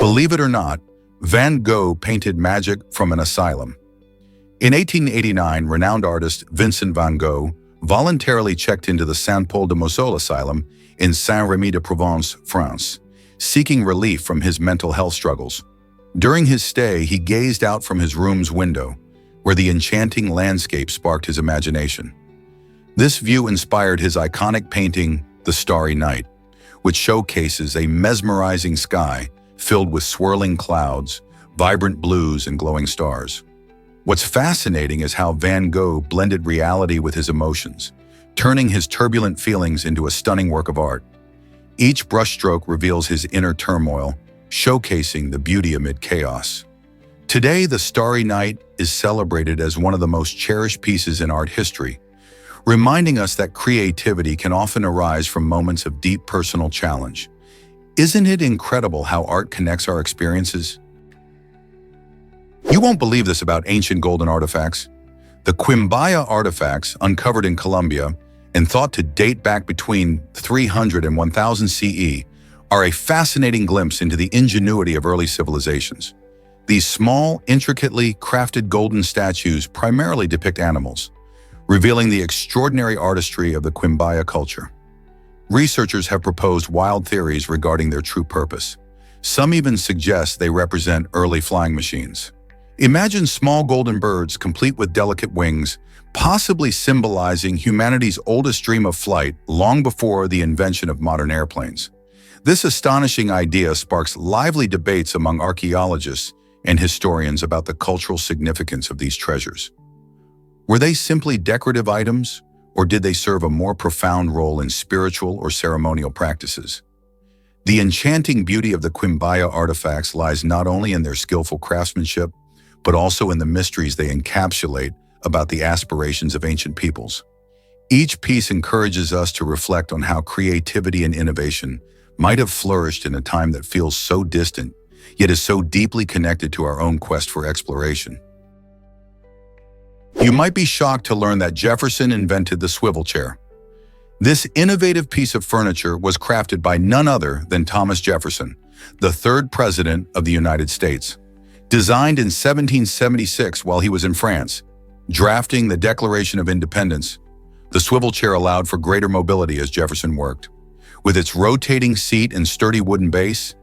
Believe it or not, Van Gogh painted magic from an asylum. In 1889, renowned artist Vincent van Gogh voluntarily checked into the Saint-Paul-de-Moselle asylum in Saint-Rémy-de-Provence, France, seeking relief from his mental health struggles. During his stay, he gazed out from his room's window, where the enchanting landscape sparked his imagination. This view inspired his iconic painting, The Starry Night, which showcases a mesmerizing sky filled with swirling clouds, vibrant blues, and glowing stars. What's fascinating is how Van Gogh blended reality with his emotions, turning his turbulent feelings into a stunning work of art. Each brushstroke reveals his inner turmoil, showcasing the beauty amid chaos. Today, The Starry Night is celebrated as one of the most cherished pieces in art history, reminding us that creativity can often arise from moments of deep personal challenge. Isn't it incredible how art connects our experiences? You won't believe this about ancient golden artifacts. The Quimbaya artifacts, uncovered in Colombia and thought to date back between 300 and 1000 CE, are a fascinating glimpse into the ingenuity of early civilizations. These small, intricately crafted golden statues primarily depict animals, revealing the extraordinary artistry of the Quimbaya culture. Researchers have proposed wild theories regarding their true purpose. Some even suggest they represent early flying machines. Imagine small golden birds complete with delicate wings, possibly symbolizing humanity's oldest dream of flight long before the invention of modern airplanes. This astonishing idea sparks lively debates among archaeologists and historians about the cultural significance of these treasures. Were they simply decorative items, or did they serve a more profound role in spiritual or ceremonial practices? The enchanting beauty of the Quimbaya artifacts lies not only in their skillful craftsmanship, but also in the mysteries they encapsulate about the aspirations of ancient peoples. Each piece encourages us to reflect on how creativity and innovation might have flourished in a time that feels so distant, yet is so deeply connected to our own quest for exploration. You might be shocked to learn that Jefferson invented the swivel chair. This innovative piece of furniture was crafted by none other than Thomas Jefferson, the third president of the United States. Designed in 1776 while he was in France, drafting the Declaration of Independence, the swivel chair allowed for greater mobility as Jefferson worked. With its rotating seat and sturdy wooden base,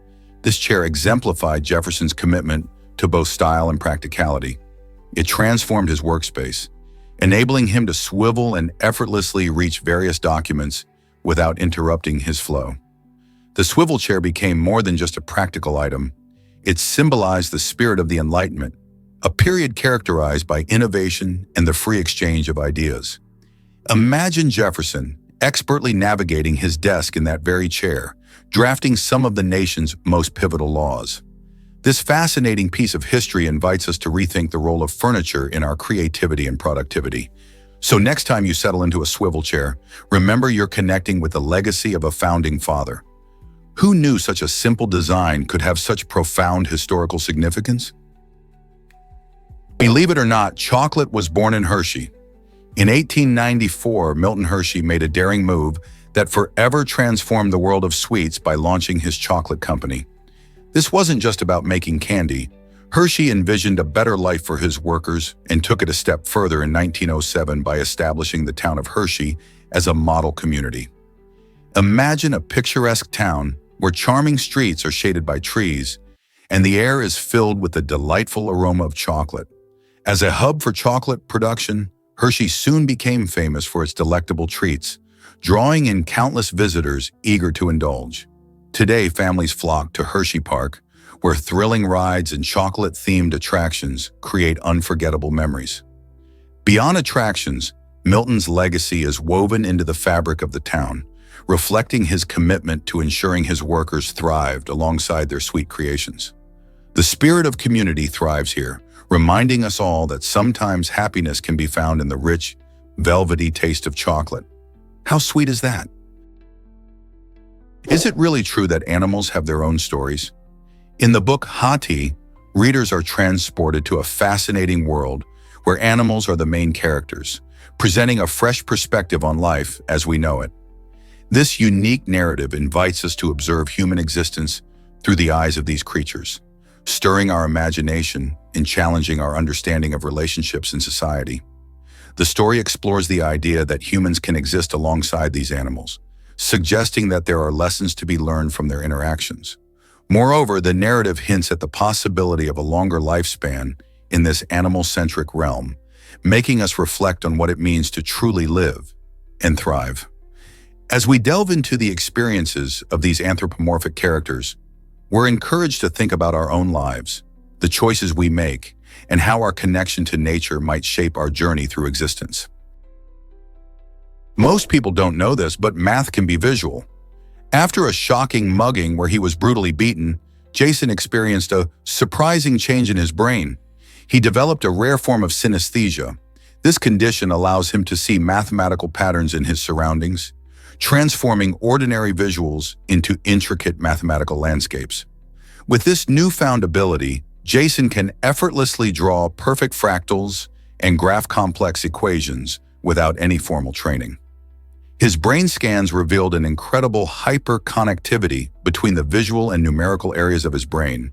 this chair exemplified Jefferson's commitment to both style and practicality. It transformed his workspace, enabling him to swivel and effortlessly reach various documents without interrupting his flow. The swivel chair became more than just a practical item. It symbolized the spirit of the Enlightenment, a period characterized by innovation and the free exchange of ideas. Imagine Jefferson expertly navigating his desk in that very chair, drafting some of the nation's most pivotal laws. This fascinating piece of history invites us to rethink the role of furniture in our creativity and productivity. So next time you settle into a swivel chair, remember you're connecting with the legacy of a founding father. Who knew such a simple design could have such profound historical significance? Believe it or not, chocolate was born in Hershey. In 1894, Milton Hershey made a daring move that forever transformed the world of sweets by launching his chocolate company. This wasn't just about making candy. Hershey envisioned a better life for his workers and took it a step further in 1907 by establishing the town of Hershey as a model community. Imagine a picturesque town where charming streets are shaded by trees and the air is filled with the delightful aroma of chocolate. As a hub for chocolate production, Hershey soon became famous for its delectable treats, drawing in countless visitors eager to indulge. Today, families flock to Hershey Park, where thrilling rides and chocolate-themed attractions create unforgettable memories. Beyond attractions, Milton's legacy is woven into the fabric of the town, reflecting his commitment to ensuring his workers thrived alongside their sweet creations. The spirit of community thrives here, reminding us all that sometimes happiness can be found in the rich, velvety taste of chocolate. How sweet is that? Is it really true that animals have their own stories? In the book Hati, readers are transported to a fascinating world where animals are the main characters, presenting a fresh perspective on life as we know it. This unique narrative invites us to observe human existence through the eyes of these creatures, stirring our imagination and challenging our understanding of relationships in society. The story explores the idea that humans can exist alongside these animals, suggesting that there are lessons to be learned from their interactions. Moreover, the narrative hints at the possibility of a longer lifespan in this animal-centric realm, making us reflect on what it means to truly live and thrive. As we delve into the experiences of these anthropomorphic characters, we're encouraged to think about our own lives, the choices we make, and how our connection to nature might shape our journey through existence. Most people don't know this, but math can be visual. After a shocking mugging where he was brutally beaten, Jason experienced a surprising change in his brain. He developed a rare form of synesthesia. This condition allows him to see mathematical patterns in his surroundings, transforming ordinary visuals into intricate mathematical landscapes. With this newfound ability, Jason can effortlessly draw perfect fractals and graph complex equations without any formal training. His brain scans revealed an incredible hyperconnectivity between the visual and numerical areas of his brain,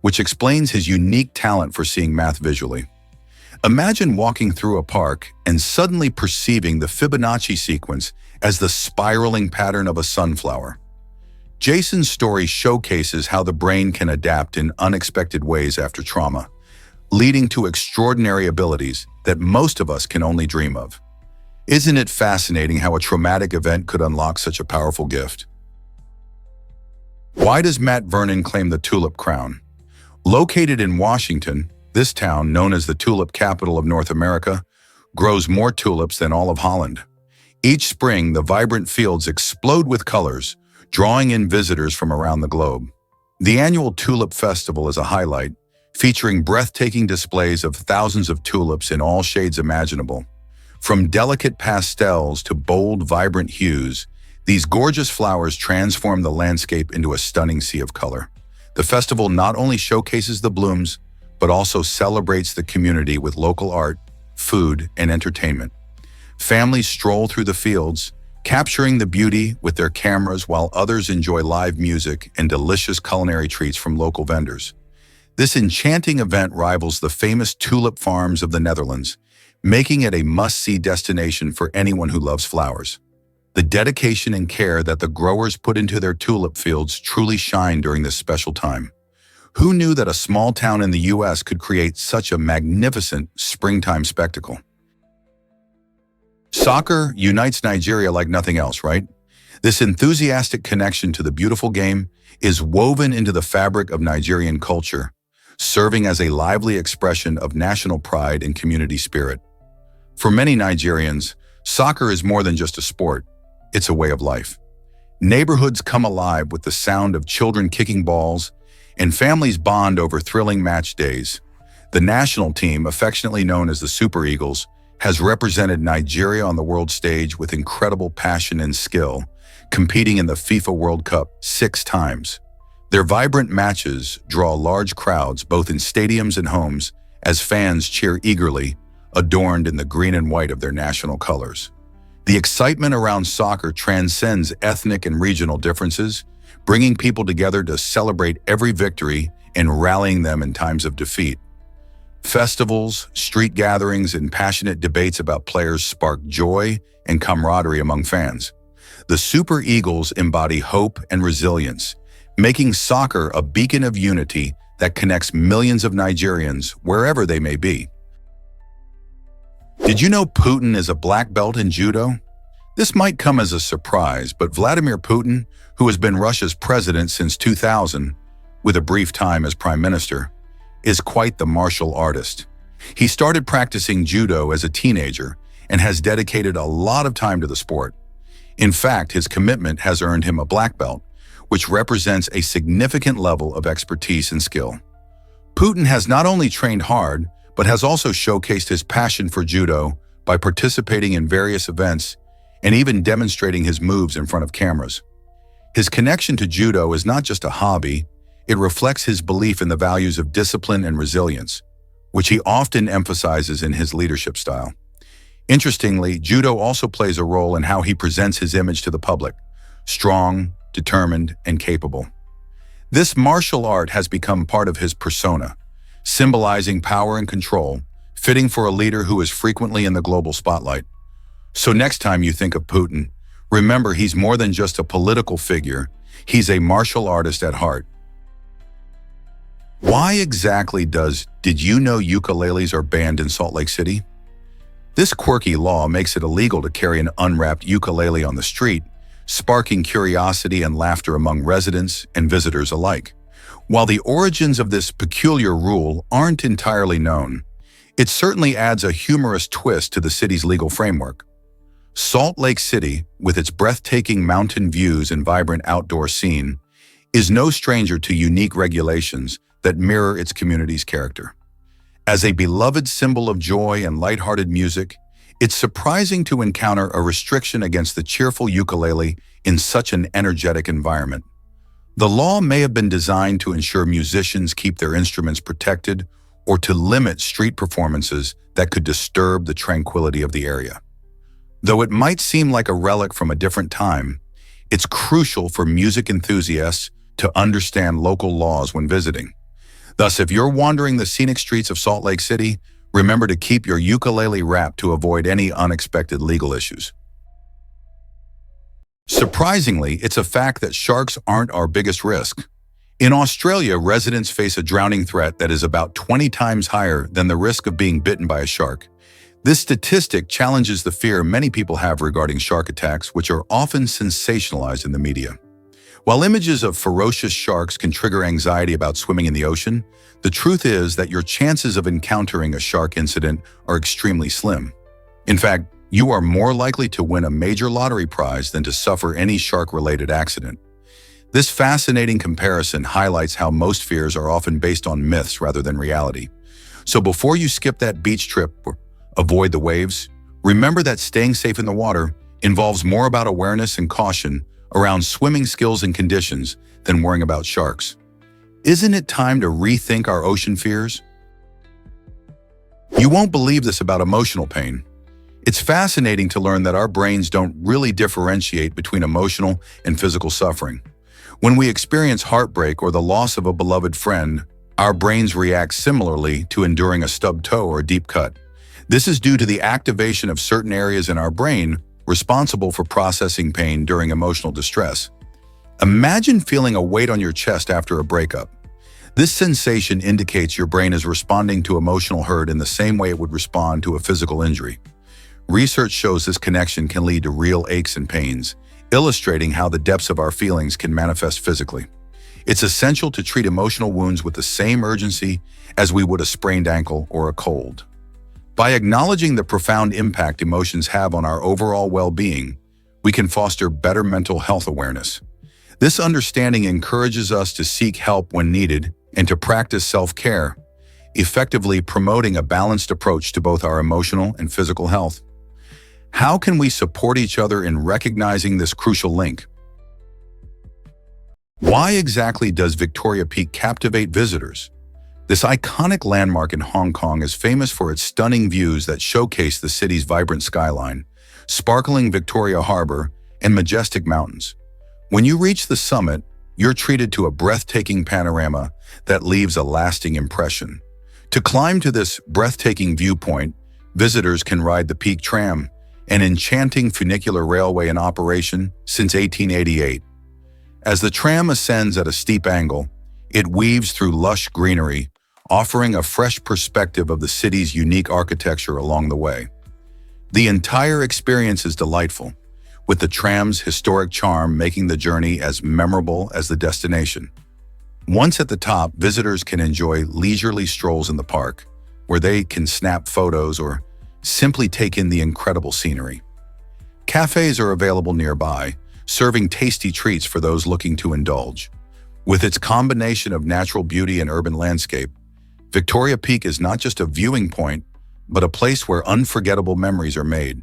which explains his unique talent for seeing math visually. Imagine walking through a park and suddenly perceiving the Fibonacci sequence as the spiraling pattern of a sunflower. Jason's story showcases how the brain can adapt in unexpected ways after trauma, leading to extraordinary abilities that most of us can only dream of. Isn't it fascinating how a traumatic event could unlock such a powerful gift? Why does Matt Vernon claim the Tulip Crown? Located in Washington, this town, known as the tulip capital of North America, grows more tulips than all of Holland. Each spring, the vibrant fields explode with colors, drawing in visitors from around the globe. The annual Tulip Festival is a highlight, featuring breathtaking displays of thousands of tulips in all shades imaginable. From delicate pastels to bold, vibrant hues, these gorgeous flowers transform the landscape into a stunning sea of color. The festival not only showcases the blooms, but also celebrates the community with local art, food, and entertainment. Families stroll through the fields, capturing the beauty with their cameras while others enjoy live music and delicious culinary treats from local vendors. This enchanting event rivals the famous tulip farms of the Netherlands, making it a must-see destination for anyone who loves flowers. The dedication and care that the growers put into their tulip fields truly shine during this special time. Who knew that a small town in the US could create such a magnificent springtime spectacle? Soccer unites Nigeria like nothing else, right? This enthusiastic connection to the beautiful game is woven into the fabric of Nigerian culture, serving as a lively expression of national pride and community spirit. For many Nigerians, soccer is more than just a sport. It's a way of life. Neighborhoods come alive with the sound of children kicking balls, and families bond over thrilling match days. The national team, affectionately known as the Super Eagles, has represented Nigeria on the world stage with incredible passion and skill, competing in the FIFA World Cup 6 times. Their vibrant matches draw large crowds both in stadiums and homes as fans cheer eagerly, adorned in the green and white of their national colors. The excitement around soccer transcends ethnic and regional differences, bringing people together to celebrate every victory and rallying them in times of defeat. Festivals, street gatherings, and passionate debates about players spark joy and camaraderie among fans. The Super Eagles embody hope and resilience, making soccer a beacon of unity that connects millions of Nigerians wherever they may be. Did you know Putin is a black belt in judo? This might come as a surprise, but Vladimir Putin, who has been Russia's president since 2000, with a brief time as prime minister, is quite the martial artist. He started practicing judo as a teenager and has dedicated a lot of time to the sport. In fact, his commitment has earned him a black belt, which represents a significant level of expertise and skill. Putin has not only trained hard, but has also showcased his passion for judo by participating in various events and even demonstrating his moves in front of cameras. His connection to judo is not just a hobby, it reflects his belief in the values of discipline and resilience, which he often emphasizes in his leadership style. Interestingly, judo also plays a role in how he presents his image to the public: strong, determined, and capable. This martial art has become part of his persona, symbolizing power and control, fitting for a leader who is frequently in the global spotlight. So next time you think of Putin, remember he's more than just a political figure, he's a martial artist at heart. Why exactly did you know ukuleles are banned in Salt Lake City? This quirky law makes it illegal to carry an unwrapped ukulele on the street, sparking curiosity and laughter among residents and visitors alike. While the origins of this peculiar rule aren't entirely known, it certainly adds a humorous twist to the city's legal framework. Salt Lake City, with its breathtaking mountain views and vibrant outdoor scene, is no stranger to unique regulations that mirror its community's character. As a beloved symbol of joy and lighthearted music, it's surprising to encounter a restriction against the cheerful ukulele in such an energetic environment. The law may have been designed to ensure musicians keep their instruments protected or to limit street performances that could disturb the tranquility of the area. Though it might seem like a relic from a different time, it's crucial for music enthusiasts to understand local laws when visiting. Thus, if you're wandering the scenic streets of Salt Lake City, remember to keep your ukulele wrapped to avoid any unexpected legal issues. Surprisingly, it's a fact that sharks aren't our biggest risk. In Australia, residents face a drowning threat that is about 20 times higher than the risk of being bitten by a shark. This statistic challenges the fear many people have regarding shark attacks, which are often sensationalized in the media. While images of ferocious sharks can trigger anxiety about swimming in the ocean, the truth is that your chances of encountering a shark incident are extremely slim. In fact, you are more likely to win a major lottery prize than to suffer any shark-related accident. This fascinating comparison highlights how most fears are often based on myths rather than reality. So before you skip that beach trip or avoid the waves, remember that staying safe in the water involves more about awareness and caution around swimming skills and conditions than worrying about sharks. Isn't it time to rethink our ocean fears? You won't believe this about emotional pain. It's fascinating to learn that our brains don't really differentiate between emotional and physical suffering. When we experience heartbreak or the loss of a beloved friend, our brains react similarly to enduring a stubbed toe or a deep cut. This is due to the activation of certain areas in our brain responsible for processing pain during emotional distress. Imagine feeling a weight on your chest after a breakup. This sensation indicates your brain is responding to emotional hurt in the same way it would respond to a physical injury. Research shows this connection can lead to real aches and pains, illustrating how the depths of our feelings can manifest physically. It's essential to treat emotional wounds with the same urgency as we would a sprained ankle or a cold. By acknowledging the profound impact emotions have on our overall well-being, we can foster better mental health awareness. This understanding encourages us to seek help when needed and to practice self-care, effectively promoting a balanced approach to both our emotional and physical health. How can we support each other in recognizing this crucial link? Why exactly does Victoria Peak captivate visitors? This iconic landmark in Hong Kong is famous for its stunning views that showcase the city's vibrant skyline, sparkling Victoria Harbor, and majestic mountains. When you reach the summit, you're treated to a breathtaking panorama that leaves a lasting impression. To climb to this breathtaking viewpoint, visitors can ride the Peak Tram, an enchanting funicular railway in operation since 1888. As the tram ascends at a steep angle, it weaves through lush greenery, offering a fresh perspective of the city's unique architecture along the way. The entire experience is delightful, with the tram's historic charm making the journey as memorable as the destination. Once at the top, visitors can enjoy leisurely strolls in the park, where they can snap photos or simply take in the incredible scenery. Cafes are available nearby, serving tasty treats for those looking to indulge. With its combination of natural beauty and urban landscape, Victoria Peak is not just a viewing point, but a place where unforgettable memories are made.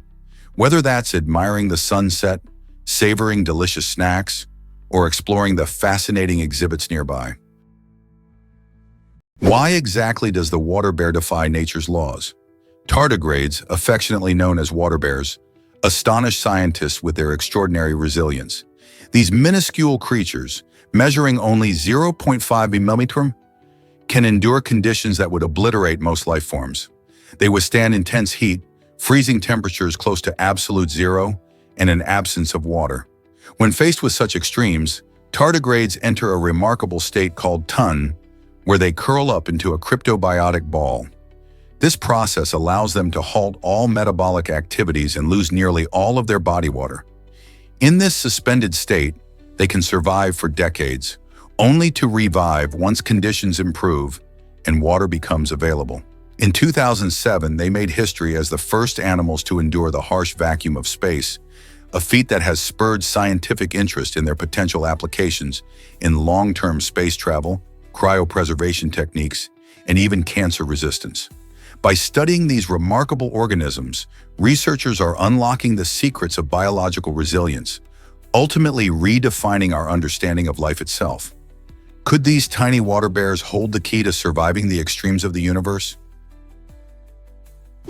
Whether that's admiring the sunset, savoring delicious snacks, or exploring the fascinating exhibits nearby. Why exactly does the water bear defy nature's laws? Tardigrades, affectionately known as water bears, astonish scientists with their extraordinary resilience. These minuscule creatures, measuring only 0.5 mm, can endure conditions that would obliterate most life forms. They withstand intense heat, freezing temperatures close to absolute zero, and an absence of water. When faced with such extremes, tardigrades enter a remarkable state called tun, where they curl up into a cryptobiotic ball. This process allows them to halt all metabolic activities and lose nearly all of their body water. In this suspended state, they can survive for decades, only to revive once conditions improve and water becomes available. In 2007, they made history as the first animals to endure the harsh vacuum of space, a feat that has spurred scientific interest in their potential applications in long-term space travel, cryopreservation techniques, and even cancer resistance. By studying these remarkable organisms, researchers are unlocking the secrets of biological resilience, ultimately redefining our understanding of life itself. Could these tiny water bears hold the key to surviving the extremes of the universe?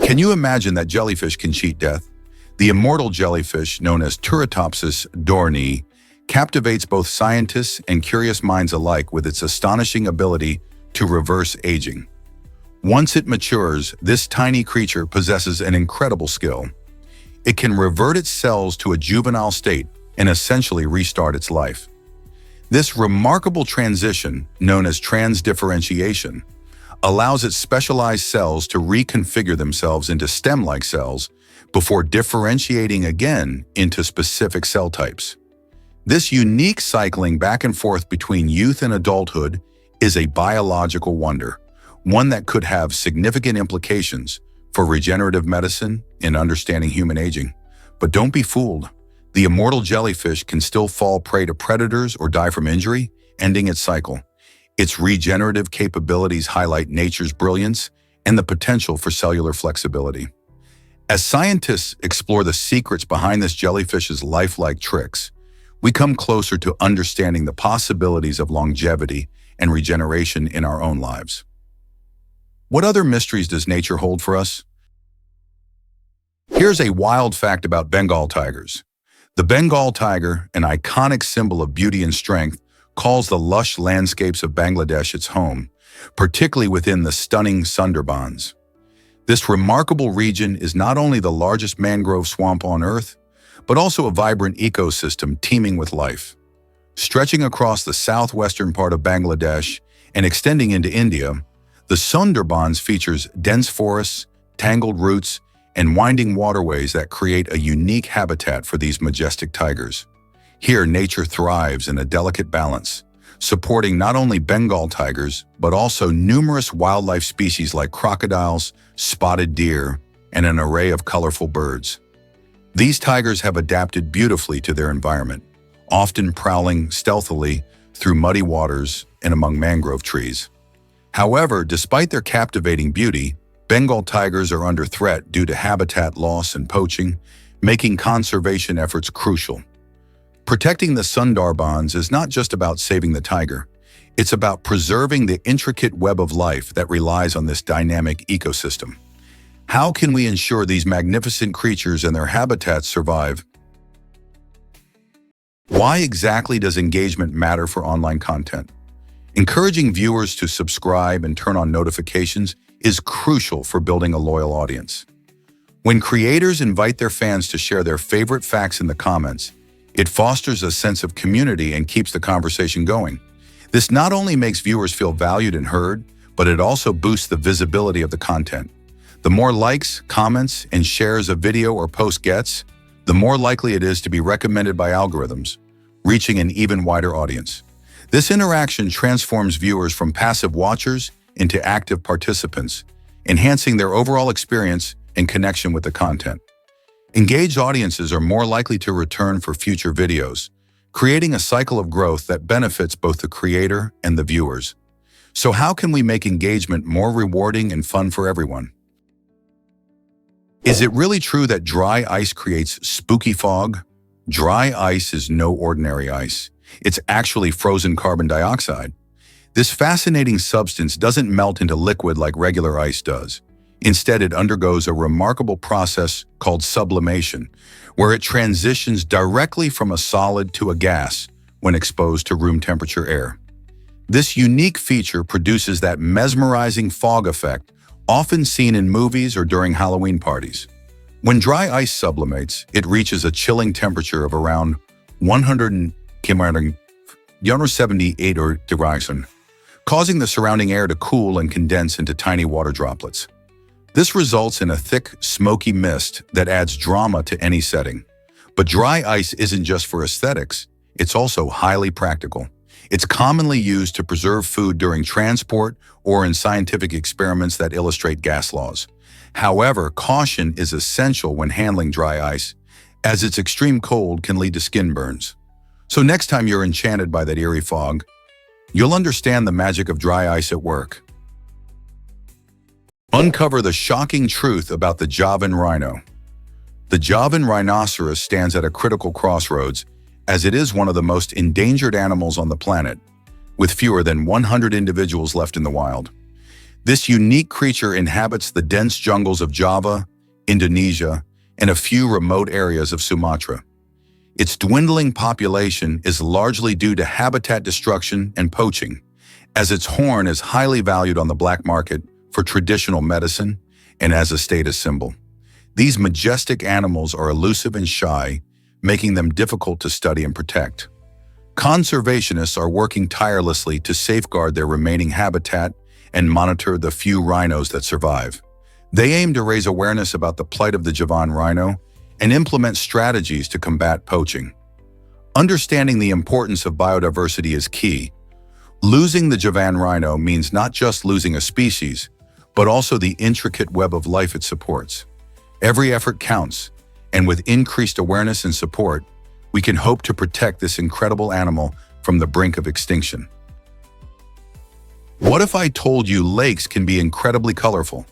Can you imagine that jellyfish can cheat death? The immortal jellyfish, known as Turritopsis dohrnii, captivates both scientists and curious minds alike with its astonishing ability to reverse aging. Once it matures, this tiny creature possesses an incredible skill. It can revert its cells to a juvenile state and essentially restart its life. This remarkable transition, known as transdifferentiation, allows its specialized cells to reconfigure themselves into stem-like cells before differentiating again into specific cell types. This unique cycling back and forth between youth and adulthood is a biological wonder, one that could have significant implications for regenerative medicine and understanding human aging. But don't be fooled. The immortal jellyfish can still fall prey to predators or die from injury, ending its cycle. Its regenerative capabilities highlight nature's brilliance and the potential for cellular flexibility. As scientists explore the secrets behind this jellyfish's lifelike tricks, we come closer to understanding the possibilities of longevity and regeneration in our own lives. What other mysteries does nature hold for us? Here's a wild fact about Bengal tigers. The Bengal tiger, an iconic symbol of beauty and strength, calls the lush landscapes of Bangladesh its home, particularly within the stunning Sundarbans. This remarkable region is not only the largest mangrove swamp on Earth, but also a vibrant ecosystem teeming with life. Stretching across the southwestern part of Bangladesh and extending into India, the Sundarbans features dense forests, tangled roots, and winding waterways that create a unique habitat for these majestic tigers. Here, nature thrives in a delicate balance, supporting not only Bengal tigers, but also numerous wildlife species like crocodiles, spotted deer, and an array of colorful birds. These tigers have adapted beautifully to their environment, often prowling stealthily through muddy waters and among mangrove trees. However, despite their captivating beauty, Bengal tigers are under threat due to habitat loss and poaching, making conservation efforts crucial. Protecting the Sundarbans is not just about saving the tiger. It's about preserving the intricate web of life that relies on this dynamic ecosystem. How can we ensure these magnificent creatures and their habitats survive? Why exactly does engagement matter for online content? Encouraging viewers to subscribe and turn on notifications is crucial for building a loyal audience. When creators invite their fans to share their favorite facts in the comments, it fosters a sense of community and keeps the conversation going. This not only makes viewers feel valued and heard, but it also boosts the visibility of the content. The more likes, comments, and shares a video or post gets, the more likely it is to be recommended by algorithms, reaching an even wider audience. This interaction transforms viewers from passive watchers into active participants, enhancing their overall experience and connection with the content. Engaged audiences are more likely to return for future videos, creating a cycle of growth that benefits both the creator and the viewers. So how can we make engagement more rewarding and fun for everyone? Is it really true that dry ice creates spooky fog? Dry ice is no ordinary ice. It's actually frozen carbon dioxide. This fascinating substance doesn't melt into liquid like regular ice does. Instead, it undergoes a remarkable process called sublimation, where it transitions directly from a solid to a gas when exposed to room temperature air. This unique feature produces that mesmerizing fog effect often seen in movies or during Halloween parties. When dry ice sublimates, it reaches a chilling temperature of around 178 degrees, causing the surrounding air to cool and condense into tiny water droplets. This results in a thick, smoky mist that adds drama to any setting. But dry ice isn't just for aesthetics, it's also highly practical. It's commonly used to preserve food during transport or in scientific experiments that illustrate gas laws. However, caution is essential when handling dry ice, as its extreme cold can lead to skin burns. So next time you're enchanted by that eerie fog, you'll understand the magic of dry ice at work. Uncover the shocking truth about the Javan rhino. The Javan rhinoceros stands at a critical crossroads, as it is one of the most endangered animals on the planet, with fewer than 100 individuals left in the wild. This unique creature inhabits the dense jungles of Java, Indonesia, and a few remote areas of Sumatra. Its dwindling population is largely due to habitat destruction and poaching, as its horn is highly valued on the black market for traditional medicine and as a status symbol. These majestic animals are elusive and shy, making them difficult to study and protect. Conservationists are working tirelessly to safeguard their remaining habitat and monitor the few rhinos that survive. They aim to raise awareness about the plight of the Javan rhino and implement strategies to combat poaching. Understanding the importance of biodiversity is key. Losing the Javan rhino means not just losing a species, but also the intricate web of life it supports. Every effort counts, and with increased awareness and support, we can hope to protect this incredible animal from the brink of extinction. What if I told you lakes can be incredibly colorful?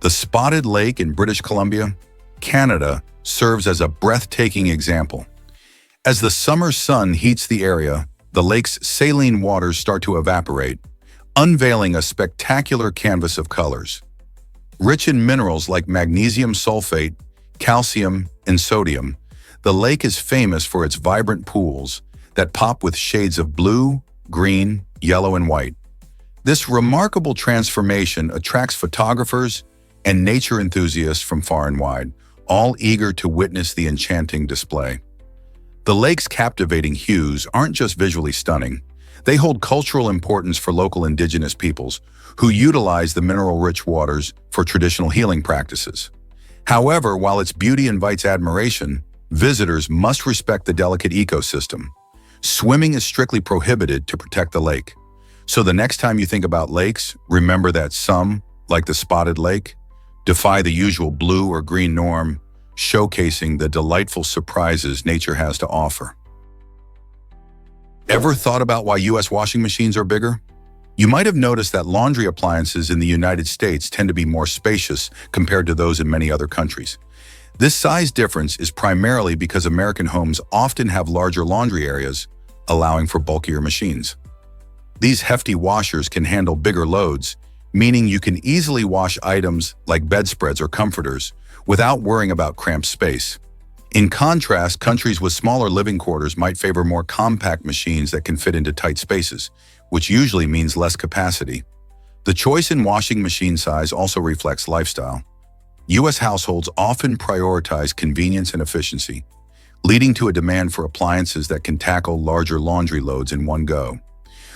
The Spotted Lake in British Columbia, Canada, serves as a breathtaking example. As the summer sun heats the area, the lake's saline waters start to evaporate, unveiling a spectacular canvas of colors. Rich in minerals like magnesium sulfate, calcium, and sodium, the lake is famous for its vibrant pools that pop with shades of blue, green, yellow, and white. This remarkable transformation attracts photographers and nature enthusiasts from far and wide, all eager to witness the enchanting display. The lake's captivating hues aren't just visually stunning. They hold cultural importance for local indigenous peoples who utilize the mineral-rich waters for traditional healing practices. However, while its beauty invites admiration, visitors must respect the delicate ecosystem. Swimming is strictly prohibited to protect the lake. So the next time you think about lakes, remember that some, like the Spotted Lake, defy the usual blue or green norm, showcasing the delightful surprises nature has to offer. Ever thought about why U.S. washing machines are bigger? You might have noticed that laundry appliances in the United States tend to be more spacious compared to those in many other countries. This size difference is primarily because American homes often have larger laundry areas, allowing for bulkier machines. These hefty washers can handle bigger loads, meaning you can easily wash items like bedspreads or comforters without worrying about cramped space. In contrast, countries with smaller living quarters might favor more compact machines that can fit into tight spaces, which usually means less capacity. The choice in washing machine size also reflects lifestyle. U.S. households often prioritize convenience and efficiency, leading to a demand for appliances that can tackle larger laundry loads in one go.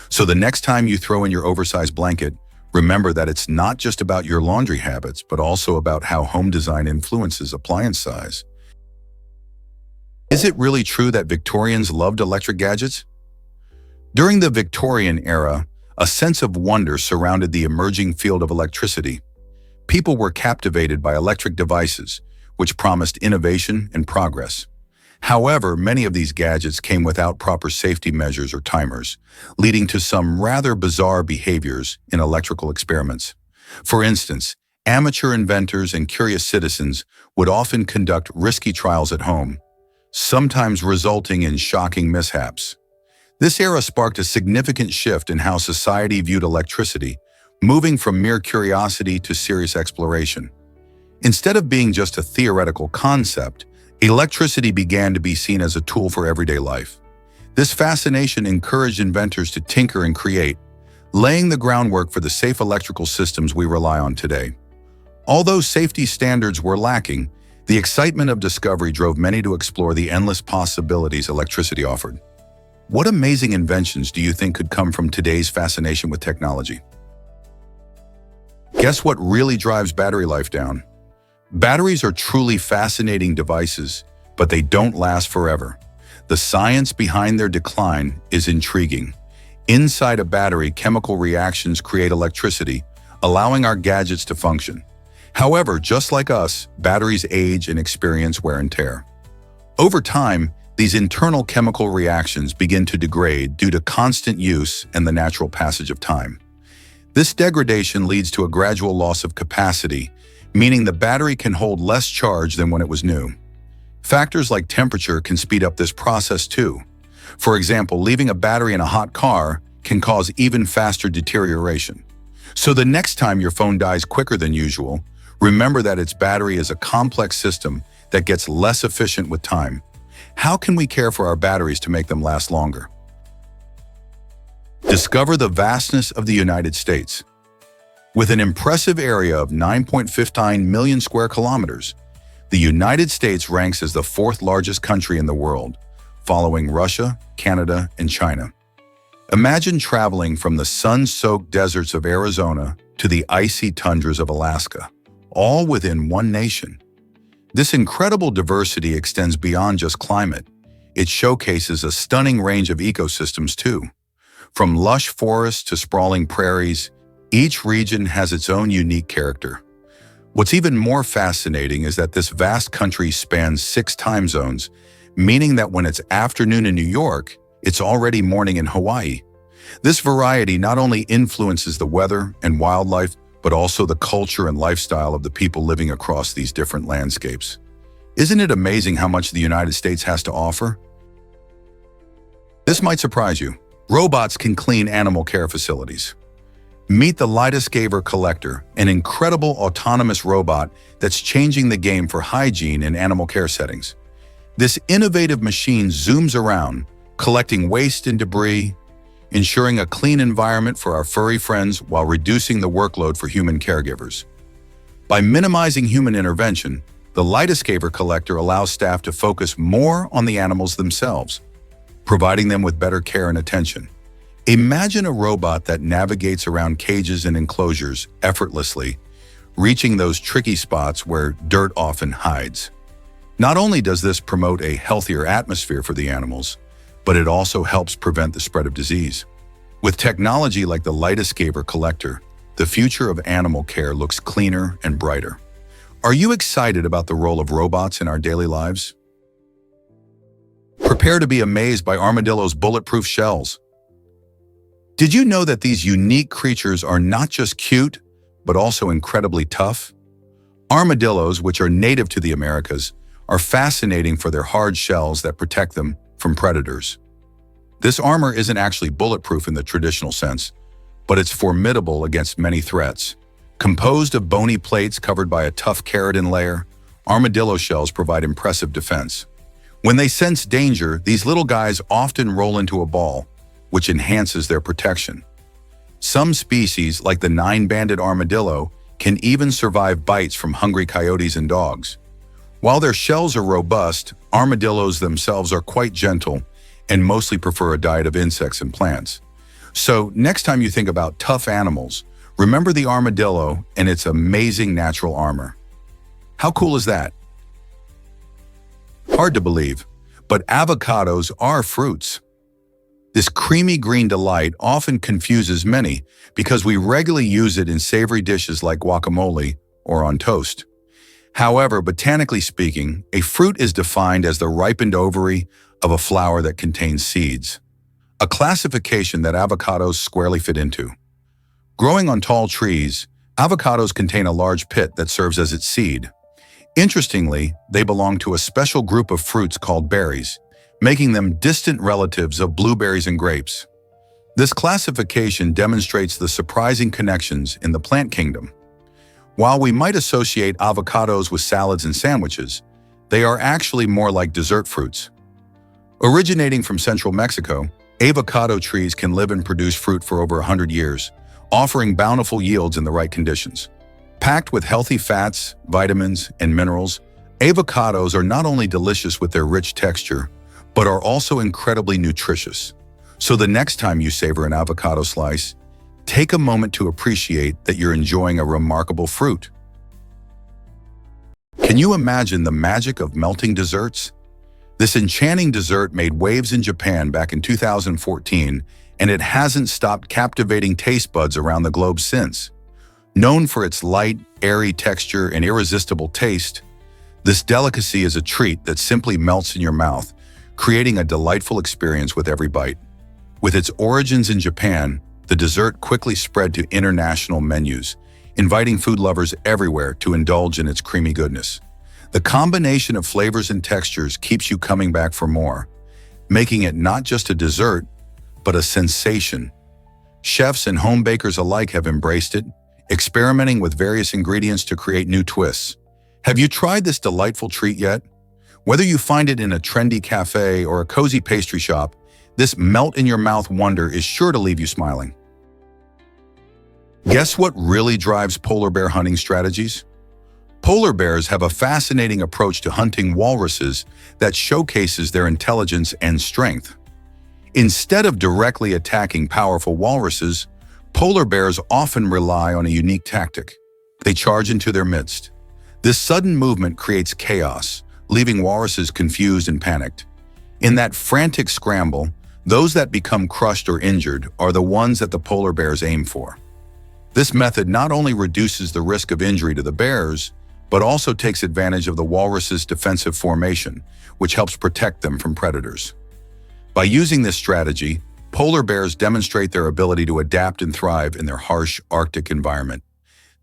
So the next time you throw in your oversized blanket, remember that it's not just about your laundry habits, but also about how home design influences appliance size. Is it really true that Victorians loved electric gadgets? During the Victorian era, a sense of wonder surrounded the emerging field of electricity. People were captivated by electric devices, which promised innovation and progress. However, many of these gadgets came without proper safety measures or timers, leading to some rather bizarre behaviors in electrical experiments. For instance, amateur inventors and curious citizens would often conduct risky trials at home, sometimes resulting in shocking mishaps. This era sparked a significant shift in how society viewed electricity, moving from mere curiosity to serious exploration. Instead of being just a theoretical concept, electricity began to be seen as a tool for everyday life. This fascination encouraged inventors to tinker and create, laying the groundwork for the safe electrical systems we rely on today. Although safety standards were lacking, the excitement of discovery drove many to explore the endless possibilities electricity offered. What amazing inventions do you think could come from today's fascination with technology? Guess what really drives battery life down? Batteries are truly fascinating devices, but they don't last forever. The science behind their decline is intriguing. Inside a battery, chemical reactions create electricity, allowing our gadgets to function. However, just like us, batteries age and experience wear and tear. Over time, these internal chemical reactions begin to degrade due to constant use and the natural passage of time. This degradation leads to a gradual loss of capacity, meaning the battery can hold less charge than when it was new. Factors like temperature can speed up this process too. For example, leaving a battery in a hot car can cause even faster deterioration. So the next time your phone dies quicker than usual, remember that its battery is a complex system that gets less efficient with time. How can we care for our batteries to make them last longer? Discover the vastness of the United States. With an impressive area of 9.59 million square kilometers, the United States ranks as the fourth largest country in the world, following Russia, Canada, and China. Imagine traveling from the sun-soaked deserts of Arizona to the icy tundras of Alaska, all within one nation. This incredible diversity extends beyond just climate. It showcases a stunning range of ecosystems too. From lush forests to sprawling prairies, each region has its own unique character. What's even more fascinating is that this vast country spans 6 time zones, meaning that when it's afternoon in New York, it's already morning in Hawaii. This variety not only influences the weather and wildlife, but also the culture and lifestyle of the people living across these different landscapes. Isn't it amazing how much the United States has to offer? This might surprise you. Robots can clean animal care facilities. Meet the Lidescaver Collector, an incredible autonomous robot that's changing the game for hygiene in animal care settings. This innovative machine zooms around, collecting waste and debris, ensuring a clean environment for our furry friends while reducing the workload for human caregivers. By minimizing human intervention, the Lidescaver Collector allows staff to focus more on the animals themselves, providing them with better care and attention. Imagine a robot that navigates around cages and enclosures effortlessly, reaching those tricky spots where dirt often hides. Not only does this promote a healthier atmosphere for the animals, but it also helps prevent the spread of disease. With technology like the Lidescaver Collector, the future of animal care looks cleaner and brighter. Are you excited about the role of robots in our daily lives? Prepare to be amazed by armadillos' bulletproof shells. Did you know that these unique creatures are not just cute, but also incredibly tough? Armadillos, which are native to the Americas, are fascinating for their hard shells that protect them from predators. This armor isn't actually bulletproof in the traditional sense, but it's formidable against many threats. Composed of bony plates covered by a tough keratin layer, armadillo shells provide impressive defense. When they sense danger, these little guys often roll into a ball, which enhances their protection. Some species, like the 9-banded armadillo, can even survive bites from hungry coyotes and dogs. While their shells are robust, armadillos themselves are quite gentle and mostly prefer a diet of insects and plants. So next time you think about tough animals, remember the armadillo and its amazing natural armor. How cool is that? Hard to believe, but avocados are fruits. This creamy green delight often confuses many because we regularly use it in savory dishes like guacamole or on toast. However, botanically speaking, a fruit is defined as the ripened ovary of a flower that contains seeds, a classification that avocados squarely fit into. Growing on tall trees, avocados contain a large pit that serves as its seed. Interestingly, they belong to a special group of fruits called berries, making them distant relatives of blueberries and grapes. This classification demonstrates the surprising connections in the plant kingdom. While we might associate avocados with salads and sandwiches, they are actually more like dessert fruits. Originating from central Mexico, avocado trees can live and produce fruit for over 100 years, offering bountiful yields in the right conditions. Packed with healthy fats, vitamins, and minerals, avocados are not only delicious with their rich texture, but are also incredibly nutritious. So the next time you savor an avocado slice, take a moment to appreciate that you're enjoying a remarkable fruit. Can you imagine the magic of melting desserts? This enchanting dessert made waves in Japan back in 2014, and it hasn't stopped captivating taste buds around the globe since. Known for its light, airy texture and irresistible taste, this delicacy is a treat that simply melts in your mouth, creating a delightful experience with every bite. With its origins in Japan, the dessert quickly spread to international menus, inviting food lovers everywhere to indulge in its creamy goodness. The combination of flavors and textures keeps you coming back for more, making it not just a dessert, but a sensation. Chefs and home bakers alike have embraced it, experimenting with various ingredients to create new twists. Have you tried this delightful treat yet? Whether you find it in a trendy cafe or a cozy pastry shop, this melt-in-your-mouth wonder is sure to leave you smiling. Guess what really drives polar bear hunting strategies? Polar bears have a fascinating approach to hunting walruses that showcases their intelligence and strength. Instead of directly attacking powerful walruses, polar bears often rely on a unique tactic. They charge into their midst. This sudden movement creates chaos, leaving walruses confused and panicked. In that frantic scramble, those that become crushed or injured are the ones that the polar bears aim for. This method not only reduces the risk of injury to the bears, but also takes advantage of the walrus's defensive formation, which helps protect them from predators. By using this strategy, polar bears demonstrate their ability to adapt and thrive in their harsh Arctic environment.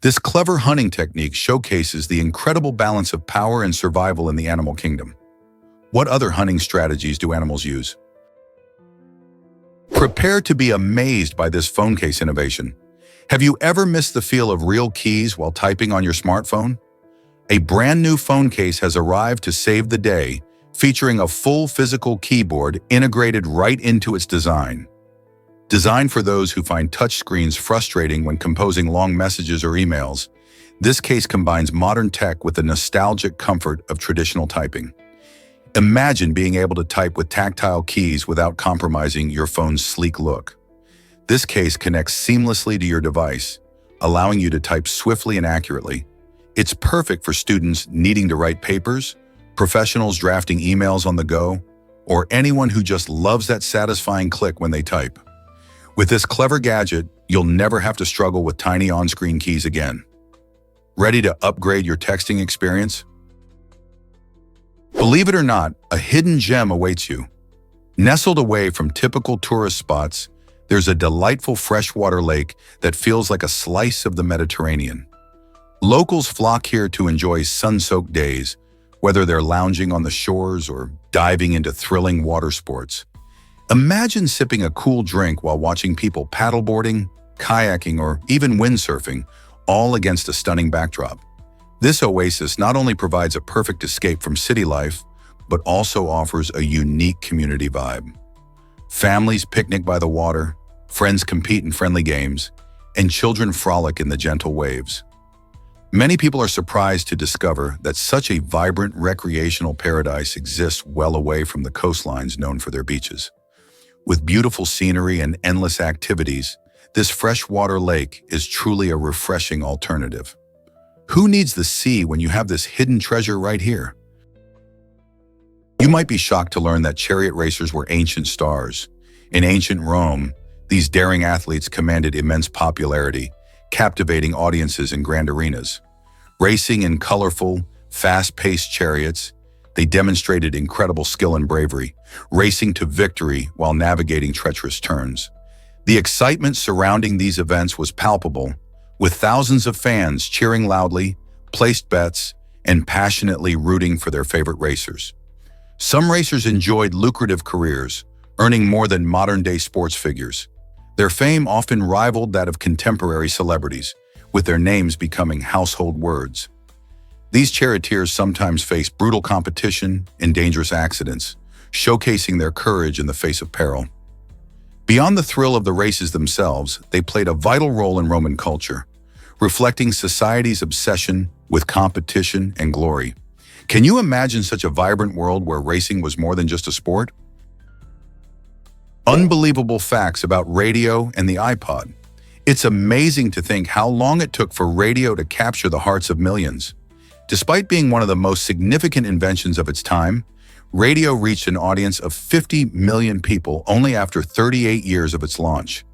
This clever hunting technique showcases the incredible balance of power and survival in the animal kingdom. What other hunting strategies do animals use? Prepare to be amazed by this phone case innovation. Have you ever missed the feel of real keys while typing on your smartphone? A brand new phone case has arrived to save the day, featuring a full physical keyboard integrated right into its design. Designed for those who find touchscreens frustrating when composing long messages or emails, this case combines modern tech with the nostalgic comfort of traditional typing. Imagine being able to type with tactile keys without compromising your phone's sleek look. This case connects seamlessly to your device, allowing you to type swiftly and accurately. It's perfect for students needing to write papers, professionals drafting emails on the go, or anyone who just loves that satisfying click when they type. With this clever gadget, you'll never have to struggle with tiny on-screen keys again. Ready to upgrade your texting experience? Believe it or not, a hidden gem awaits you. Nestled away from typical tourist spots, there's a delightful freshwater lake that feels like a slice of the Mediterranean. Locals flock here to enjoy sun-soaked days, whether they're lounging on the shores or diving into thrilling water sports. Imagine sipping a cool drink while watching people paddleboarding, kayaking, or even windsurfing, all against a stunning backdrop. This oasis not only provides a perfect escape from city life, but also offers a unique community vibe. Families picnic by the water, friends compete in friendly games, and children frolic in the gentle waves. Many people are surprised to discover that such a vibrant recreational paradise exists well away from the coastlines known for their beaches. With beautiful scenery and endless activities, this freshwater lake is truly a refreshing alternative. Who needs the sea when you have this hidden treasure right here? You might be shocked to learn that chariot racers were ancient stars. In ancient Rome, these daring athletes commanded immense popularity, captivating audiences in grand arenas. Racing in colorful, fast-paced chariots, they demonstrated incredible skill and bravery, racing to victory while navigating treacherous turns. The excitement surrounding these events was palpable, with thousands of fans cheering loudly, placed bets, and passionately rooting for their favorite racers. Some racers enjoyed lucrative careers, earning more than modern-day sports figures. Their fame often rivaled that of contemporary celebrities, with their names becoming household words. These charioteers sometimes faced brutal competition and dangerous accidents, showcasing their courage in the face of peril. Beyond the thrill of the races themselves, they played a vital role in Roman culture, reflecting society's obsession with competition and glory. Can you imagine such a vibrant world where racing was more than just a sport? Unbelievable facts about radio and the iPod. It's amazing to think how long it took for radio to capture the hearts of millions. Despite being one of the most significant inventions of its time, radio reached an audience of 50 million people only after 38 years of its launch.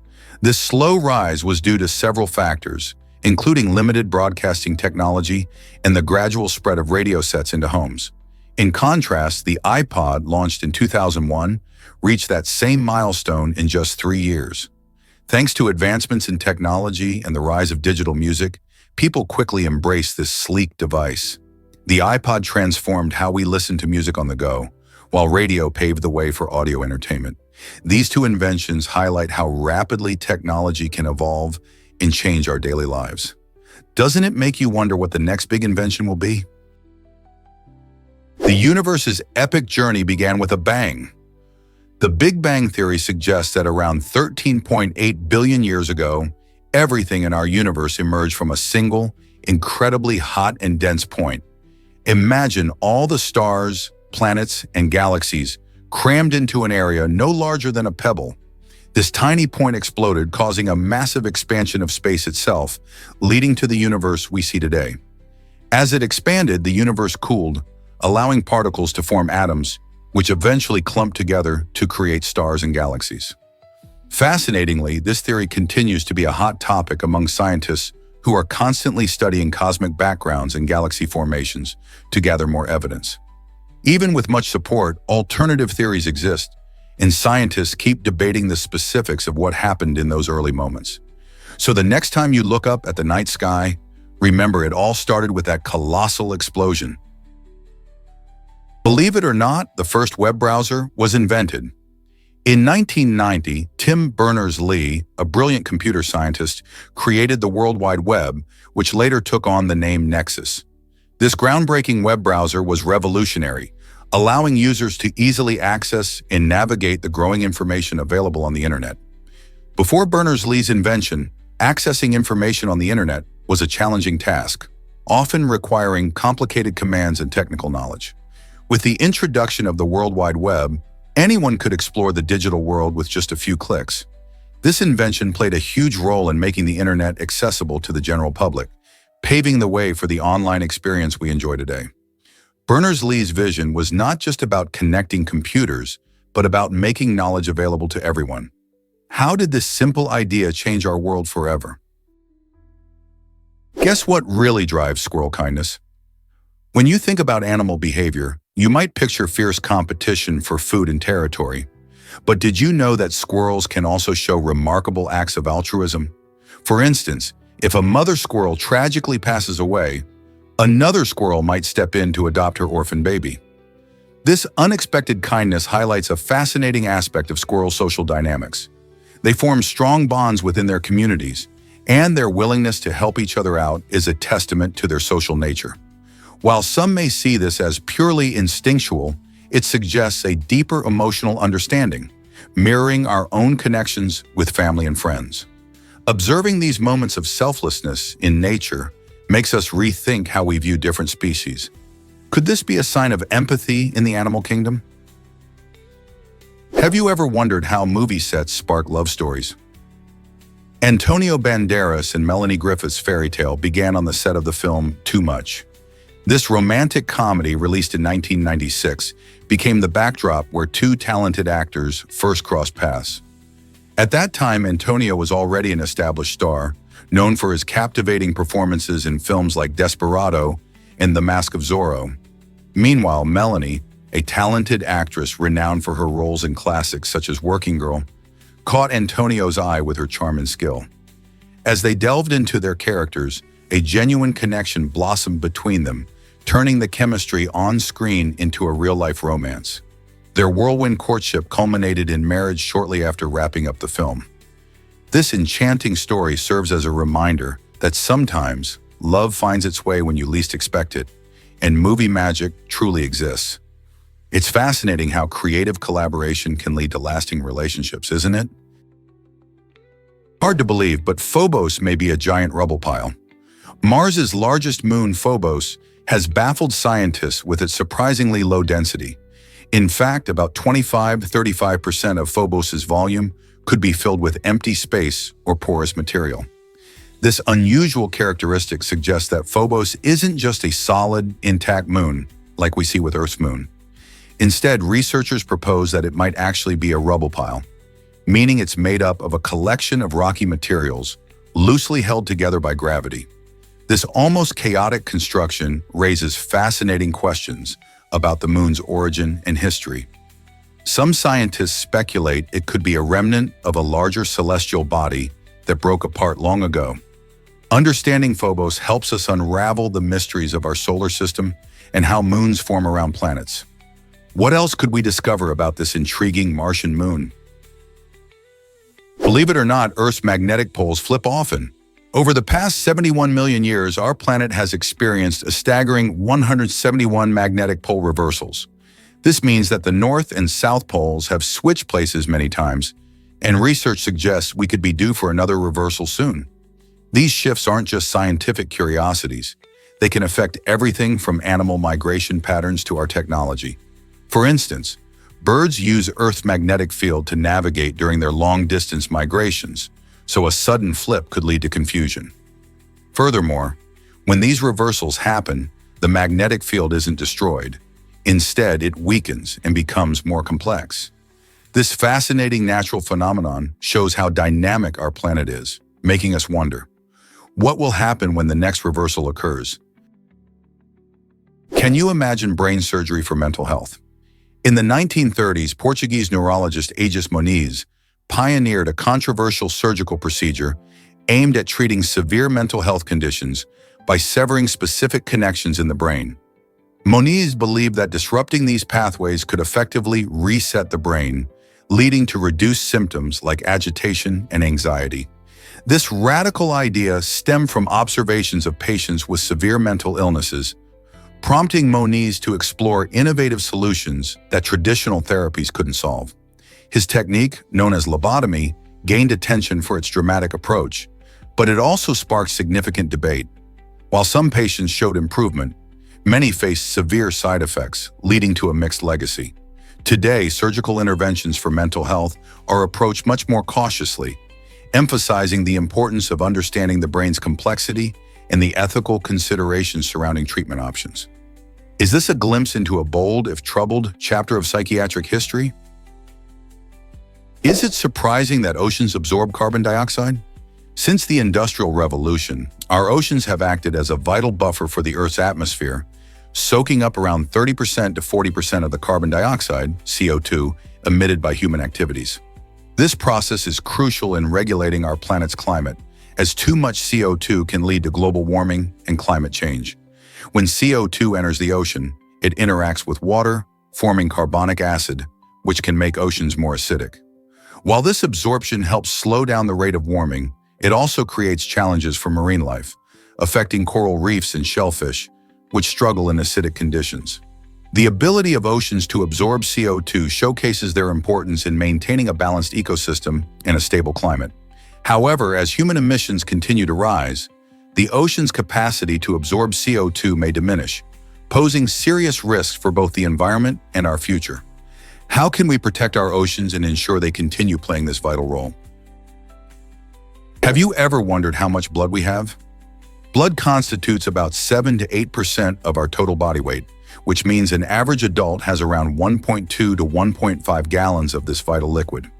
This slow rise was due to several factors, including limited broadcasting technology and the gradual spread of radio sets into homes. In contrast, the iPod, launched in 2001, reached that same milestone in just 3 years. Thanks to advancements in technology and the rise of digital music, people quickly embraced this sleek device. The iPod transformed how we listen to music on the go, while radio paved the way for audio entertainment. These two inventions highlight how rapidly technology can evolve and change our daily lives. Doesn't it make you wonder what the next big invention will be? The universe's epic journey began with a bang. The Big Bang Theory suggests that around 13.8 billion years ago, everything in our universe emerged from a single, incredibly hot and dense point. Imagine all the stars, planets, and galaxies crammed into an area no larger than a pebble. This tiny point exploded, causing a massive expansion of space itself, leading to the universe we see today. As it expanded, the universe cooled, allowing particles to form atoms, which eventually clumped together to create stars and galaxies. Fascinatingly, this theory continues to be a hot topic among scientists who are constantly studying cosmic backgrounds and galaxy formations to gather more evidence. Even with much support, alternative theories exist, and scientists keep debating the specifics of what happened in those early moments. So the next time you look up at the night sky, remember it all started with that colossal explosion. Believe it or not, the first web browser was invented. In 1990, Tim Berners-Lee, a brilliant computer scientist, created the World Wide Web, which later took on the name Nexus. This groundbreaking web browser was revolutionary, allowing users to easily access and navigate the growing information available on the internet. Before Berners-Lee's invention, accessing information on the internet was a challenging task, often requiring complicated commands and technical knowledge. With the introduction of the World Wide Web, anyone could explore the digital world with just a few clicks. This invention played a huge role in making the internet accessible to the general public, paving the way for the online experience we enjoy today. Berners-Lee's vision was not just about connecting computers, but about making knowledge available to everyone. How did this simple idea change our world forever? Guess what really drives squirrel kindness? When you think about animal behavior, you might picture fierce competition for food and territory. But did you know that squirrels can also show remarkable acts of altruism? For instance, if a mother squirrel tragically passes away, another squirrel might step in to adopt her orphan baby. This unexpected kindness highlights a fascinating aspect of squirrel social dynamics. They form strong bonds within their communities, and their willingness to help each other out is a testament to their social nature. While some may see this as purely instinctual, it suggests a deeper emotional understanding, mirroring our own connections with family and friends. Observing these moments of selflessness in nature makes us rethink how we view different species. Could this be a sign of empathy in the animal kingdom? Have you ever wondered how movie sets spark love stories? Antonio Banderas and Melanie Griffith's fairy tale began on the set of the film Too Much. This romantic comedy, released in 1996, became the backdrop where two talented actors first crossed paths. At that time, Antonio was already an established star, known for his captivating performances in films like Desperado and The Mask of Zorro. Meanwhile, Melanie, a talented actress renowned for her roles in classics such as Working Girl, caught Antonio's eye with her charm and skill. As they delved into their characters, a genuine connection blossomed between them, turning the chemistry on screen into a real-life romance. Their whirlwind courtship culminated in marriage shortly after wrapping up the film. This enchanting story serves as a reminder that sometimes love finds its way when you least expect it, and movie magic truly exists. It's fascinating how creative collaboration can lead to lasting relationships, isn't it? Hard to believe, but Phobos may be a giant rubble pile. Mars's largest moon, Phobos, has baffled scientists with its surprisingly low density. In fact, about 25–35% of Phobos's volume could be filled with empty space or porous material. This unusual characteristic suggests that Phobos isn't just a solid, intact moon like we see with Earth's moon. Instead, researchers propose that it might actually be a rubble pile, meaning it's made up of a collection of rocky materials loosely held together by gravity. This almost chaotic construction raises fascinating questions about the moon's origin and history. Some scientists speculate it could be a remnant of a larger celestial body that broke apart long ago. Understanding Phobos helps us unravel the mysteries of our solar system and how moons form around planets. What else could we discover about this intriguing Martian moon? Believe it or not, Earth's magnetic poles flip often. Over the past 71 million years, our planet has experienced a staggering 171 magnetic pole reversals. This means that the North and South poles have switched places many times, and research suggests we could be due for another reversal soon. These shifts aren't just scientific curiosities. They can affect everything from animal migration patterns to our technology. For instance, birds use Earth's magnetic field to navigate during their long-distance migrations, so a sudden flip could lead to confusion. Furthermore, when these reversals happen, the magnetic field isn't destroyed. Instead, it weakens and becomes more complex. This fascinating natural phenomenon shows how dynamic our planet is, making us wonder, what will happen when the next reversal occurs? Can you imagine brain surgery for mental health? In the 1930s, Portuguese neurologist Aegis Moniz pioneered a controversial surgical procedure aimed at treating severe mental health conditions by severing specific connections in the brain. Moniz believed that disrupting these pathways could effectively reset the brain, leading to reduced symptoms like agitation and anxiety. This radical idea stemmed from observations of patients with severe mental illnesses, prompting Moniz to explore innovative solutions that traditional therapies couldn't solve. His technique, known as lobotomy, gained attention for its dramatic approach, but it also sparked significant debate. While some patients showed improvement, many faced severe side effects, leading to a mixed legacy. Today, surgical interventions for mental health are approached much more cautiously, emphasizing the importance of understanding the brain's complexity and the ethical considerations surrounding treatment options. Is this a glimpse into a bold, if troubled, chapter of psychiatric history? Is it surprising that oceans absorb carbon dioxide? Since the Industrial Revolution, our oceans have acted as a vital buffer for the Earth's atmosphere, soaking up around 30% to 40% of the carbon dioxide, CO2, emitted by human activities. This process is crucial in regulating our planet's climate, as too much CO2 can lead to global warming and climate change. When CO2 enters the ocean, it interacts with water, forming carbonic acid, which can make oceans more acidic. While this absorption helps slow down the rate of warming, it also creates challenges for marine life, affecting coral reefs and shellfish, which struggle in acidic conditions. The ability of oceans to absorb CO2 showcases their importance in maintaining a balanced ecosystem and a stable climate. However, as human emissions continue to rise, the ocean's capacity to absorb CO2 may diminish, posing serious risks for both the environment and our future. How can we protect our oceans and ensure they continue playing this vital role? Have you ever wondered how much blood we have? Blood constitutes about 7 to 8% of our total body weight, which means an average adult has around 1.2 to 1.5 gallons of this vital liquid.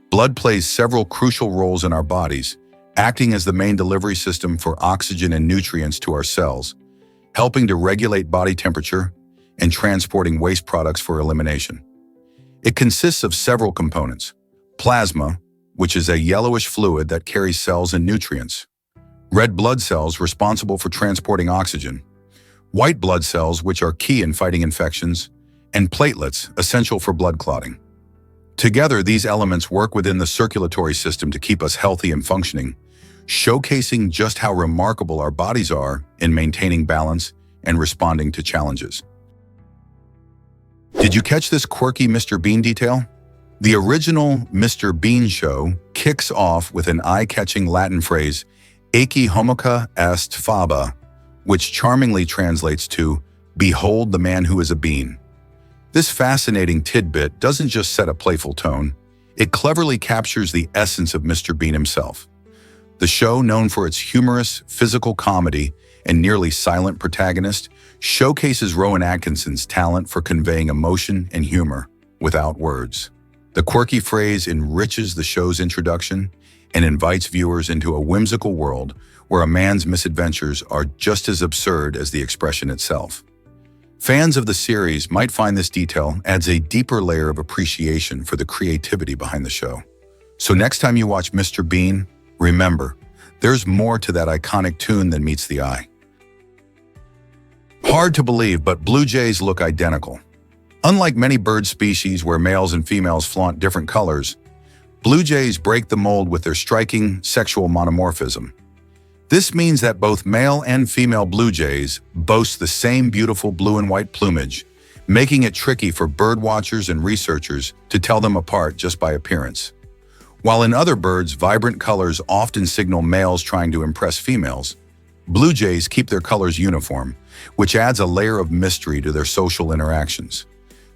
Blood plays several crucial roles in our bodies, acting as the main delivery system for oxygen and nutrients to our cells, helping to regulate body temperature and transporting waste products for elimination. It consists of several components: plasma, which is a yellowish fluid that carries cells and nutrients; red blood cells responsible for transporting oxygen; white blood cells, which are key in fighting infections; and platelets, essential for blood clotting. Together, these elements work within the circulatory system to keep us healthy and functioning, showcasing just how remarkable our bodies are in maintaining balance and responding to challenges. Did you catch this quirky Mr. Bean detail? The original Mr. Bean show kicks off with an eye-catching Latin phrase, "Ecce homica est faba," which charmingly translates to, "Behold the man who is a bean." This fascinating tidbit doesn't just set a playful tone, it cleverly captures the essence of Mr. Bean himself. The show, known for its humorous, physical comedy and nearly silent protagonist, showcases Rowan Atkinson's talent for conveying emotion and humor without words. The quirky phrase enriches the show's introduction and invites viewers into a whimsical world where a man's misadventures are just as absurd as the expression itself. Fans of the series might find this detail adds a deeper layer of appreciation for the creativity behind the show. So next time you watch Mr. Bean, remember, there's more to that iconic tune than meets the eye. Hard to believe, but blue jays look identical. Unlike many bird species where males and females flaunt different colors, blue jays break the mold with their striking sexual monomorphism. This means that both male and female blue jays boast the same beautiful blue and white plumage, making it tricky for bird watchers and researchers to tell them apart just by appearance. While in other birds, vibrant colors often signal males trying to impress females, blue jays keep their colors uniform, which adds a layer of mystery to their social interactions.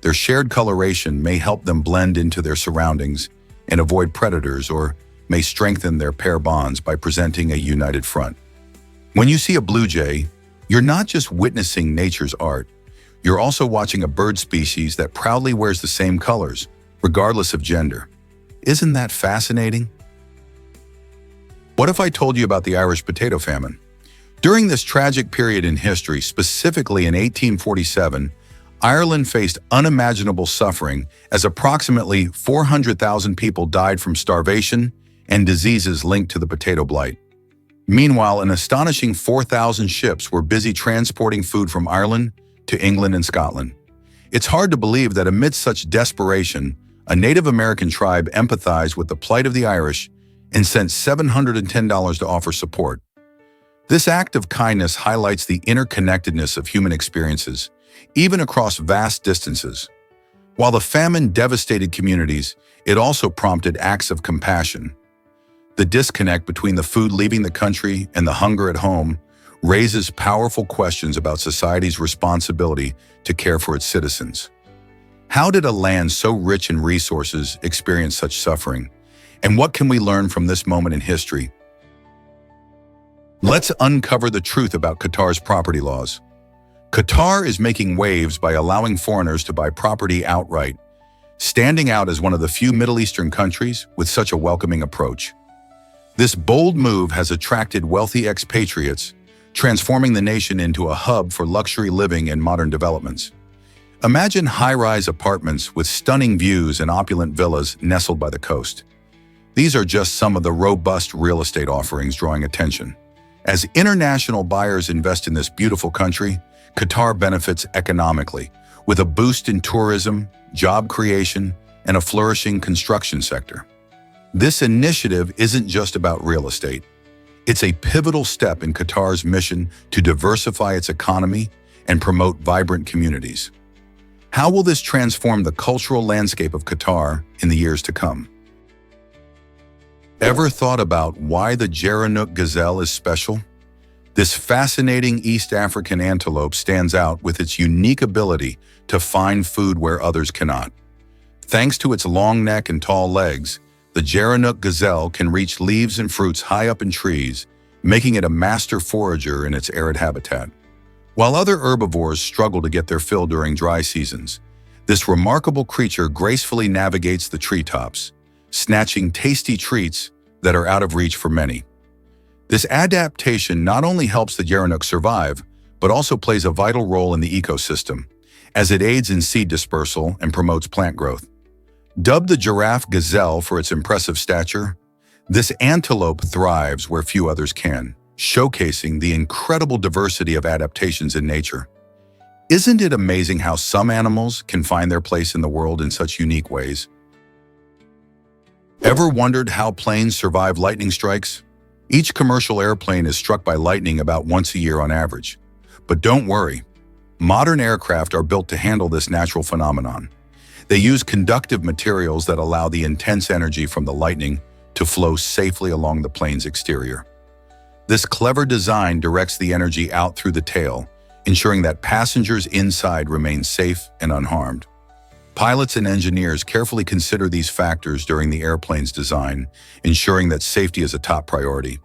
Their shared coloration may help them blend into their surroundings and avoid predators, or may strengthen their pair bonds by presenting a united front. When you see a blue jay, you're not just witnessing nature's art, you're also watching a bird species that proudly wears the same colors, regardless of gender. Isn't that fascinating? What if I told you about the Irish potato famine? During this tragic period in history, specifically in 1847, Ireland faced unimaginable suffering as approximately 400,000 people died from starvation and diseases linked to the potato blight. Meanwhile, an astonishing 4,000 ships were busy transporting food from Ireland to England and Scotland. It's hard to believe that amidst such desperation, a Native American tribe empathized with the plight of the Irish and sent $710 to offer support. This act of kindness highlights the interconnectedness of human experiences, even across vast distances. While the famine devastated communities, it also prompted acts of compassion. The disconnect between the food leaving the country and the hunger at home raises powerful questions about society's responsibility to care for its citizens. How did a land so rich in resources experience such suffering? And what can we learn from this moment in history? Let's uncover the truth about Qatar's property laws. Qatar is making waves by allowing foreigners to buy property outright, standing out as one of the few Middle Eastern countries with such a welcoming approach. This bold move has attracted wealthy expatriates, transforming the nation into a hub for luxury living and modern developments. Imagine high-rise apartments with stunning views and opulent villas nestled by the coast. These are just some of the robust real estate offerings drawing attention. As international buyers invest in this beautiful country, Qatar benefits economically, with a boost in tourism, job creation, and a flourishing construction sector. This initiative isn't just about real estate. It's a pivotal step in Qatar's mission to diversify its economy and promote vibrant communities. How will this transform the cultural landscape of Qatar in the years to come? Ever thought about why the Gerenuk gazelle is special? This fascinating East African antelope stands out with its unique ability to find food where others cannot. Thanks to its long neck and tall legs, the Gerenuk gazelle can reach leaves and fruits high up in trees, making it a master forager in its arid habitat. While other herbivores struggle to get their fill during dry seasons, this remarkable creature gracefully navigates the treetops, snatching tasty treats that are out of reach for many. This adaptation not only helps the Gerenuk survive, but also plays a vital role in the ecosystem, as it aids in seed dispersal and promotes plant growth. Dubbed the giraffe gazelle for its impressive stature, this antelope thrives where few others can, showcasing the incredible diversity of adaptations in nature. Isn't it amazing how some animals can find their place in the world in such unique ways? Ever wondered how planes survive lightning strikes? Each commercial airplane is struck by lightning about once a year on average. But don't worry, modern aircraft are built to handle this natural phenomenon. They use conductive materials that allow the intense energy from the lightning to flow safely along the plane's exterior. This clever design directs the energy out through the tail, ensuring that passengers inside remain safe and unharmed. Pilots and engineers carefully consider these factors during the airplane's design, ensuring that safety is a top priority.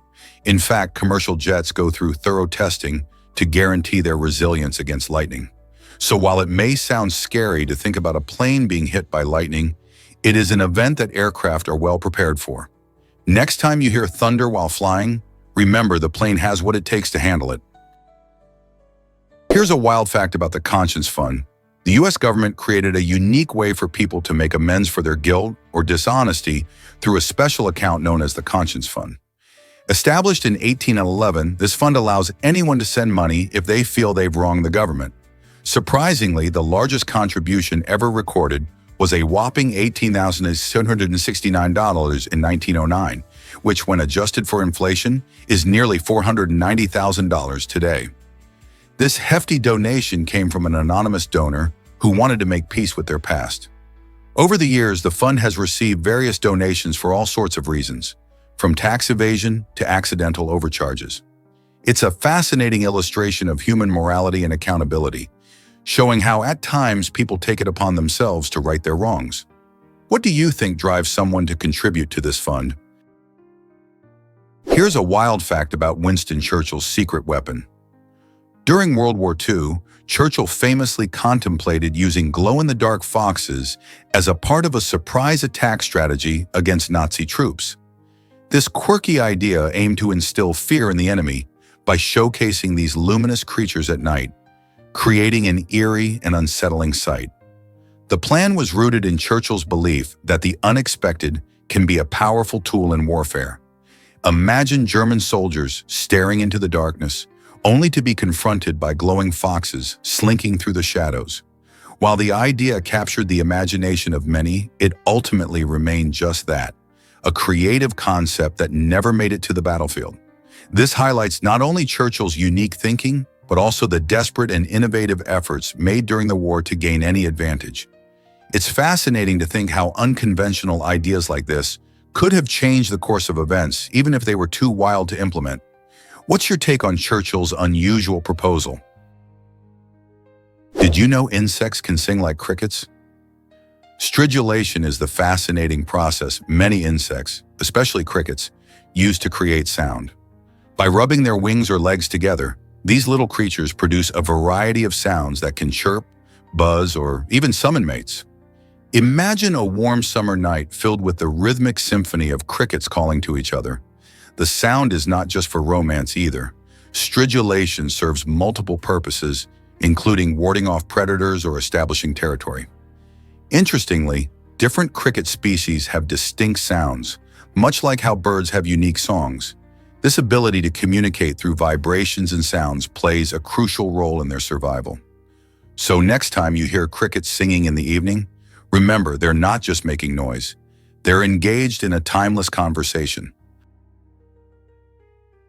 In fact, commercial jets go through thorough testing to guarantee their resilience against lightning. So while it may sound scary to think about a plane being hit by lightning, it is an event that aircraft are well prepared for. Next time you hear thunder while flying, remember the plane has what it takes to handle it. Here's a wild fact about the Conscience Fund. The U.S. government created a unique way for people to make amends for their guilt or dishonesty through a special account known as the Conscience Fund. Established in 1811, this fund allows anyone to send money if they feel they've wronged the government. Surprisingly, the largest contribution ever recorded was a whopping $18,769 in 1909, which, when adjusted for inflation, is nearly $490,000 today. This hefty donation came from an anonymous donor who wanted to make peace with their past. Over the years, the fund has received various donations for all sorts of reasons, from tax evasion to accidental overcharges. It's a fascinating illustration of human morality and accountability, showing how at times people take it upon themselves to right their wrongs. What do you think drives someone to contribute to this fund? Here's a wild fact about Winston Churchill's secret weapon. During World War II, Churchill famously contemplated using glow-in-the-dark foxes as a part of a surprise attack strategy against Nazi troops. This quirky idea aimed to instill fear in the enemy by showcasing these luminous creatures at night, creating an eerie and unsettling sight. The plan was rooted in Churchill's belief that the unexpected can be a powerful tool in warfare. Imagine German soldiers staring into the darkness, only to be confronted by glowing foxes slinking through the shadows. While the idea captured the imagination of many, it ultimately remained just that, a creative concept that never made it to the battlefield. This highlights not only Churchill's unique thinking, but also the desperate and innovative efforts made during the war to gain any advantage. It's fascinating to think how unconventional ideas like this could have changed the course of events, even if they were too wild to implement. What's your take on Churchill's unusual proposal? Did you know insects can sing like crickets? Stridulation is the fascinating process many insects, especially crickets, use to create sound. By rubbing their wings or legs together, these little creatures produce a variety of sounds that can chirp, buzz, or even summon mates. Imagine a warm summer night filled with the rhythmic symphony of crickets calling to each other. The sound is not just for romance either. Stridulation serves multiple purposes, including warding off predators or establishing territory. Interestingly, different cricket species have distinct sounds, much like how birds have unique songs. This ability to communicate through vibrations and sounds plays a crucial role in their survival. So next time you hear crickets singing in the evening, remember they're not just making noise. They're engaged in a timeless conversation.